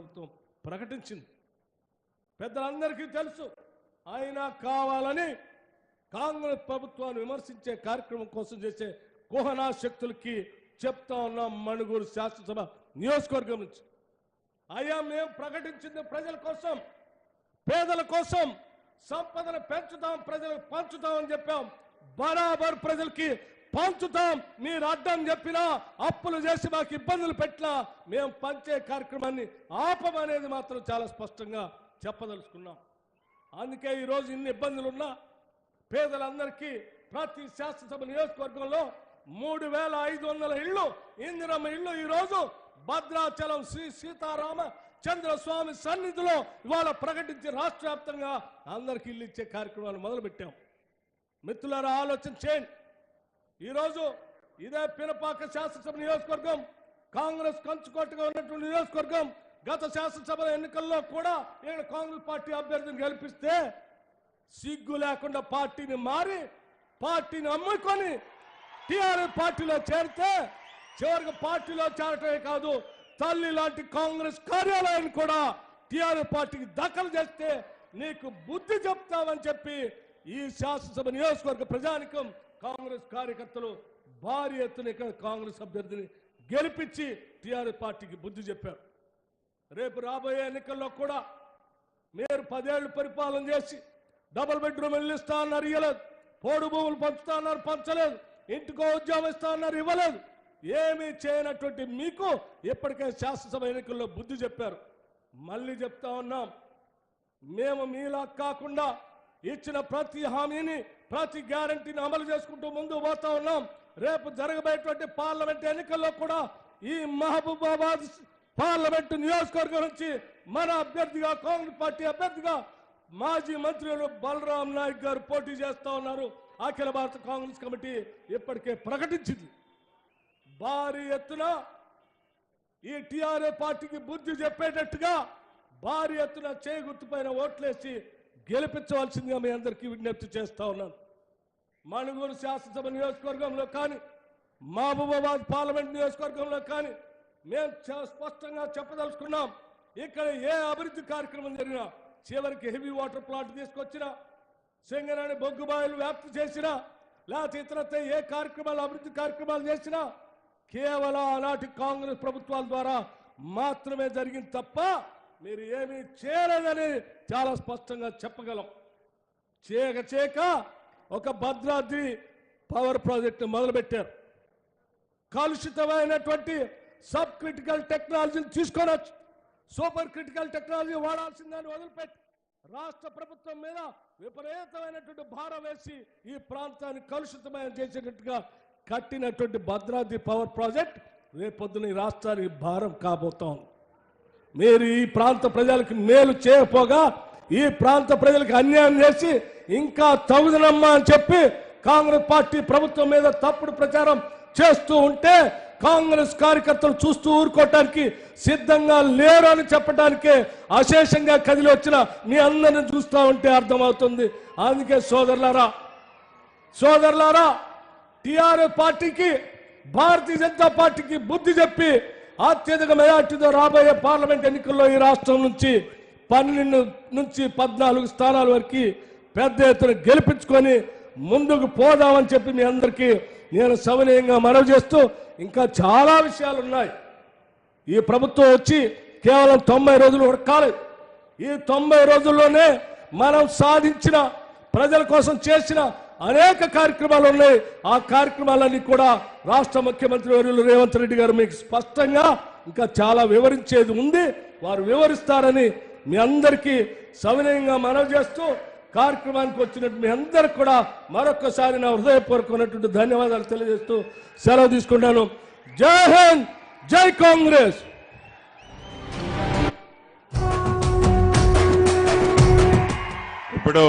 ప్రభుత్వం ప్రకటించింది. పెద్దలందరికీ తెలుసు. అయినా కావాలని కాంగ్రెస్ ప్రభుత్వాన్ని విమర్శించే కార్యక్రమం కోసం చేసే కుహనా శక్తులకి చెప్తా ఉన్నాం. మణుగూరు శాసనసభ నియోజకవర్గం నుంచి అయ్యా, మేము ప్రకటించింది ప్రజల కోసం, పేదల కోసం, సంపదను పెంచుతాం, ప్రజలకు పంచుతాం అని చెప్పాం. బరాబర్ ప్రజలకి పంచుతాం. మీరు అడ్డం చెప్పినా, అప్పులు చేసి మాకు ఇబ్బందులు పెట్టినా మేము పంచే కార్యక్రమాన్ని ఆపమనేది మాత్రం చాలా స్పష్టంగా చెప్పదలుచుకున్నాం. అందుకే ఈరోజు ఇన్ని ఇబ్బందులున్నా పేదలందరికీ ప్రతి శాసనసభ నియోజకవర్గంలో 3500 ఇళ్ళు, ఇందిరమ్మ ఇళ్ళు ఈరోజు భద్రాచలం శ్రీ సీతారామ చంద్రస్వామి సన్నిధిలో ఇవాళ ప్రకటించి రాష్ట్ర వ్యాప్తంగా అందరికీ ఇల్లు ఇచ్చే కార్యక్రమాలు మొదలుపెట్టాం. మిత్రులారా, ఆలోచన చేయండి. ఈరోజు ఇదే పినపాక శాసనసభ నియోజకవర్గం కాంగ్రెస్ కంచుకోటగా ఉన్నటువంటి నియోజకవర్గం. గత శాసనసభ ఎన్నికల్లో కూడా ఇక్కడ కాంగ్రెస్ పార్టీ అభ్యర్థిని గెలిపిస్తే సిగ్గు లేకుండా పార్టీని మారి, పార్టీని అమ్ముకొని టీఆర్ఎస్ పార్టీలో చేరితే చివరికి పార్టీలో చేరటమే కాదు, తల్లి లాంటి కాంగ్రెస్ కార్యాలయాన్ని కూడా టీఆర్ఎస్ పార్టీకి దఖలు చేస్తే నీకు బుద్ధి చెప్తామని చెప్పి ఈ శాసనసభ నియోజకవర్గ ప్రజానికం, కాంగ్రెస్ కార్యకర్తలు భారీ ఎత్తున ఇక్కడ కాంగ్రెస్ అభ్యర్థిని గెలిపించి టీఆర్ఎస్ పార్టీకి బుద్ధి చెప్పారు. రేపు రాబోయే ఎన్నికల్లో కూడా మీరు 10 ఏళ్లు పరిపాలన చేసి డబుల్ బెడ్రూమ్ ఇల్లు ఇస్తా అన్నారు, ఇవ్వలేదు. పోడు భూములు పంచుతా అన్నారు, పంచలేదు. ఇంటికో ఉద్యోగం ఇస్తా అన్నారు, ఇవ్వలేదు. ఏమీ చేయనటువంటి మీకు ఇప్పటికే శాసనసభ ఎన్నికల్లో బుద్ధి చెప్పారు. మళ్ళీ చెప్తా ఉన్నాం, మేము మీలా కాకుండా ఇచ్చిన ప్రతి హామీని, ప్రతి గ్యారంటీని అమలు చేసుకుంటూ ముందుకు పోతా ఉన్నాం. రేపు జరగబోయేటువంటి పార్లమెంట్ ఎన్నికల్లో కూడా ఈ మహబూబాబాద్ పార్లమెంటు నియోజకవర్గం నుంచి మన అభ్యర్థిగా, కాంగ్రెస్ పార్టీ అభ్యర్థిగా మాజీ మంత్రులు బలరాం నాయక్ గారు పోటీ చేస్తా ఉన్నారు. అఖిల భారత కాంగ్రెస్ కమిటీ ఇప్పటికే ప్రకటించింది. భారీ ఎత్తున ఈ టీఆర్ఎస్ పార్టీకి బుద్ధి చెప్పేటట్టుగా భారీ ఎత్తున చేగుర్తుపైన ఓట్లేసి గెలిపించవలసిందిగా మీ అందరికీ విజ్ఞప్తి చేస్తా ఉన్నాను. మణుగూరు శాసనసభ నియోజకవర్గంలో కానీ, మహబూబాబాద్ పార్లమెంట్ నియోజకవర్గంలో కానీ మేము స్పష్టంగా చెప్పదలుచుకున్నాం. ఇక్కడ ఏ అభివృద్ధి కార్యక్రమం జరిగినా, చివరికి హెవీ వాటర్ ప్లాంట్ తీసుకొచ్చినా, సింగరేణి బొగ్గుబాయిలు వ్యాప్తి చేసినా, లేకపోతే ఇతరత్ర ఏ కార్యక్రమాలు, అభివృద్ధి కార్యక్రమాలు చేసినా కేవలం ఆనాటి కాంగ్రెస్ ప్రభుత్వాల ద్వారా మాత్రమే జరిగింది తప్ప మీరు ఏమీ చేయలేదని చాలా స్పష్టంగా చెప్పగలం. చేయక ఒక భద్రాద్రి పవర్ ప్రాజెక్టు మొదలుపెట్టారు. కలుషితమైనటువంటి సబ్ క్రిటికల్ టెక్నాలజీని తీసుకొనొచ్చు, సూపర్ క్రిటికల్ టెక్నాలజీ వాడాల్సిందని వదిలిపెట్టి రాష్ట్ర ప్రభుత్వం మీద విపరీతమైనటువంటి భారం వేసి ఈ ప్రాంతాన్ని కలుషితమైన చేసేటట్టుగా కట్టినటువంటి భద్రాద్రి పవర్ ప్రాజెక్ట్ రేపొద్దున ఈ రాష్ట్రానికి భారం కాబోతాం. మీరు ఈ ప్రాంత ప్రజలకు మేలు చేయకపోగా ఈ ప్రాంత ప్రజలకు అన్యాయం చేసి ఇంకా తగుదనమ్మా అని చెప్పి కాంగ్రెస్ పార్టీ ప్రభుత్వం మీద తప్పుడు ప్రచారం చేస్తూ ఉంటే కాంగ్రెస్ కార్యకర్తలు చూస్తూ ఊరుకోవటానికి సిద్ధంగా లేరు అని చెప్పడానికే అశేషంగా కదిలి వచ్చిన మీ అందరిని చూస్తూ ఉంటే అర్థమవుతుంది. అందుకే సోదరులారా టీఆర్ఎస్ పార్టీకి, భారతీయ జనతా పార్టీకి బుద్ధి చెప్పి అత్యధిక మెజార్టీతో రాబోయే పార్లమెంట్ ఎన్నికల్లో ఈ రాష్ట్రం నుంచి 12 నుంచి 14 స్థానాల వరకు పెద్ద ఎత్తున గెలిపించుకొని ముందుకు పోదామని చెప్పి మీ అందరికీ నేను సవినయంగా మనవి చేస్తూ, ఇంకా చాలా విషయాలు ఉన్నాయి. ఈ ప్రభుత్వం వచ్చి కేవలం 90 రోజులు కాలేదు. ఈ 90 రోజుల్లోనే మనం సాధించిన, ప్రజల కోసం చేసిన అనేక కార్యక్రమాలు ఉన్నాయి. ఆ కార్యక్రమాలన్నీ కూడా రాష్ట్ర ముఖ్యమంత్రి వర్యులు రేవంత్ రెడ్డి గారు మీకు స్పష్టంగా ఇంకా చాలా వివరించేది ఉంది. వారు వివరిస్తారని మీ అందరికీ సవినయంగా మనవి చేస్తూ, కార్యక్రమానికి వచ్చినట్టు మీ అందరికి కూడా మరొకసారి నా హృదయపూర్వకమైనటువంటి ధన్యవాదాలు తెలియజేస్తూ సెలవు తీసుకుంటాను. జై హింద్, జై కాంగ్రెస్. ఇప్పుడు